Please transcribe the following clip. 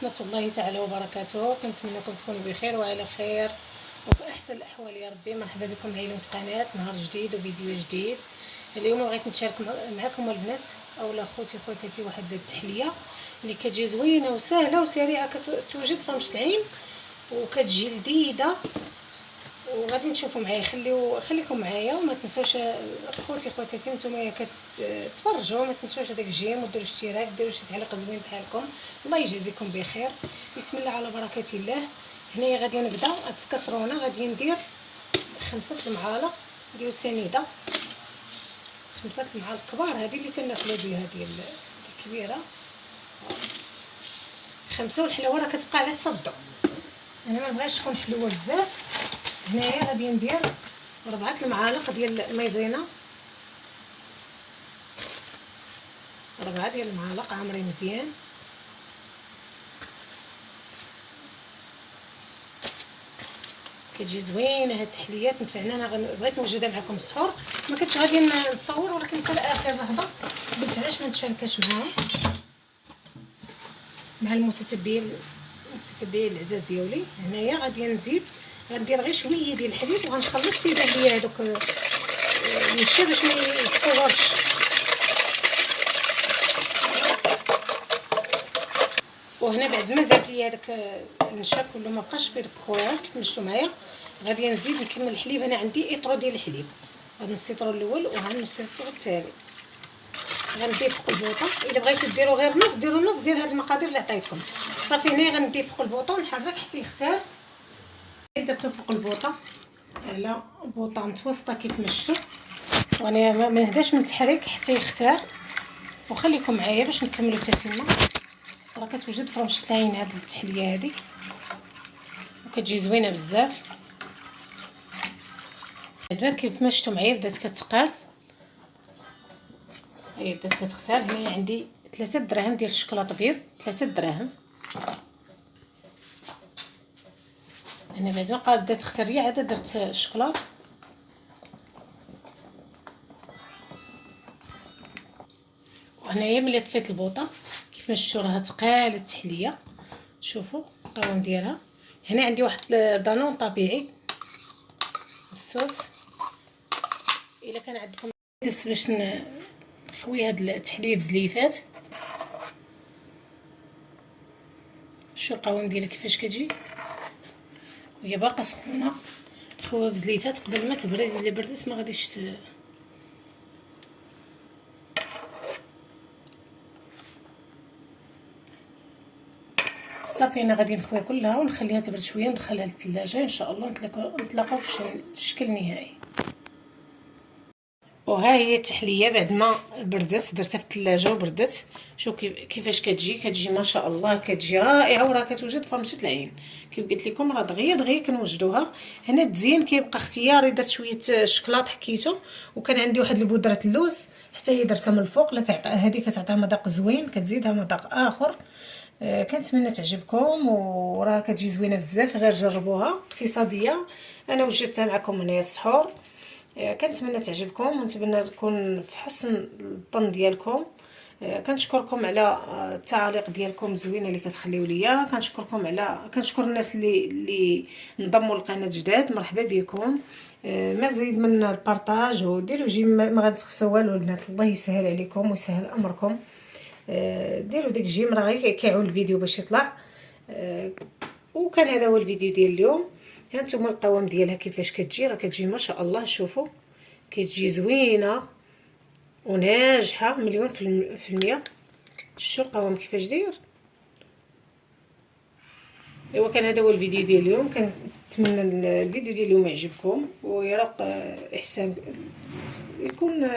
ورحمة الله تعالى وبركاته. كنتمنىكم تكونوا بخير وعلى خير وفي احسن الاحوال يا ربي. مرحبا بكم معايا في القناه، نهار جديد وفيديو جديد. اليوم بغيت نشارك معكم البنات اولا خوتي خواتاتي واحد التحليه اللي كتجي زوينه وسهله وسريعه، كتوجد في رمش العين وكتجي لذيذه. وغادي تشوفوا معايا، خليكم معايا وما تنسوش خوتي خواتاتي نتوما كتفرجوا ما تنسوش هذاك الجيم وديروا اشتراك، ديروا شي تعليق زوين بحالكم. الله يجازيكم بخير. بسم الله على بركه الله. هنايا غادي نبدا في كسرونه، غادي ندير 5 المعالق ديال سنيده، 5 المعالق كبار، هذه اللي تناكلوا بها ديال الكبيره 5. والحلاوه راه كتبقى على حسب الذوق، انا ما بغيتش تكون حلوه بزاف. هنايا غادي ندير 4 المعالق ديال المايزينا، 4 ديال المعالق عامرين مزيان. كتجي زوينه هاد التحليات، نفعنا. انا بغيت نوجدها معكم السحور، ما كنتش غادي نصور، ولكن حتى لاخر لحظه قلت علاش ما نتشاركش معاهم مع المتتبعين العزاز ديالي. هنايا غادي نزيد، غندير غير شويه ديال الحليب وغنخلط تيبان ليا هذوك النشا باش ما يتكورش. وهنا بعد ما ذاب ليا هذاك النشا كله ما بقاش فيه دوك الكويرات كيف شفتوا معايا، غادي نزيد نكمل الحليب. انا عندي اطرو ديال الحليب، هذا السيطرو الاول وهذا السيطرو الثاني. غندير فوق البوطه، الا بغيتو ديروا غير نص ديروا نص ديال هاد المقادير اللي عطيتكم. صافي هنا غندير فوق البوطه ونحرك حتى يختار. درتو فوق البوطه على بوطه متوسطه كيف ما شفتوا، وانا ما نهداش من التحريك حتى يختار. وخليكم معايا باش نكملوا حتى تما. راه كتوجد في رمشه العين هاد التحليه هادي وكتجي زوينه بزاف. دابا كيف ما شفتوا معايا بدات كتقال، هي بدات كتختار. هنا عندي 3 دراهم ديال الشوكولاط ابيض، 3 دراهم. انا بعد ما بدات تختار ليا عاد درت الشوكولاط. وهنايا ملي طفيت البوطه كيف ما شفتوا راه ثقاله التحليه، شوفوا القوام ديالها. هنا عندي واحد دانون طبيعي بالصوص، الا كان عندكم باش نخوي هاد التحليه بزليفات. شو القوام ديالها كيفاش كتجي وهي باقا سخونه، نخويها بزليفات قبل ما تبرد. الا بردت ما غاديش صافي. انا غادي نخويها كلها ونخليها تبرد شويه، ندخلها للثلاجه ان شاء الله نتلاقاو في الشكل النهائي. وها هي التحليه بعد ما بردت، درتها في الثلاجه وبردت. شوف كيفاش كتجي ما شاء الله، كتجي رائعه وراه كتوجد في رمشه العين. كيف قلت لكم راه دغيا كنوجدوها. هنا التزيين كيبقى اختياري، درت شويه الشكلاط حكيته، وكان عندي واحد البودره اللوز حتى هي درتها من الفوق. هذه كتعطيها مذاق زوين، كتزيدها مذاق اخر. كنتمنى تعجبكم وراه كتجي زوينه بزاف، غير جربوها اقتصاديه. انا وجدتها معكم هنا السحور. كنتمنى تعجبكم ونتمنى نكون في حسن الظن ديالكم. كنشكركم على التعاليق ديالكم زوينه اللي كتخليو ليا. كنشكر الناس اللي انضموا للقناه جداد، مرحبا بكم. مزيد من البارطاج وديروا جيم، ما غتخسروا والو البنات. الله يسهل عليكم ويسهل امركم. ديروا داك الجيم راه غير كيعاون الفيديو باش يطلع. وكان هذا هو الفيديو ديال اليوم. ها نتوما القوام ديالها كيفاش كتجي، راه كتجي ما شاء الله. شوفوا كتجي زوينه وناجحه مليون في المية. شوفوا القوام كيفاش داير. ايوا كان هذا هو الفيديو ديال اليوم. كنتمنى الفيديو ديال اليوم يعجبكم ويرق احسان يكون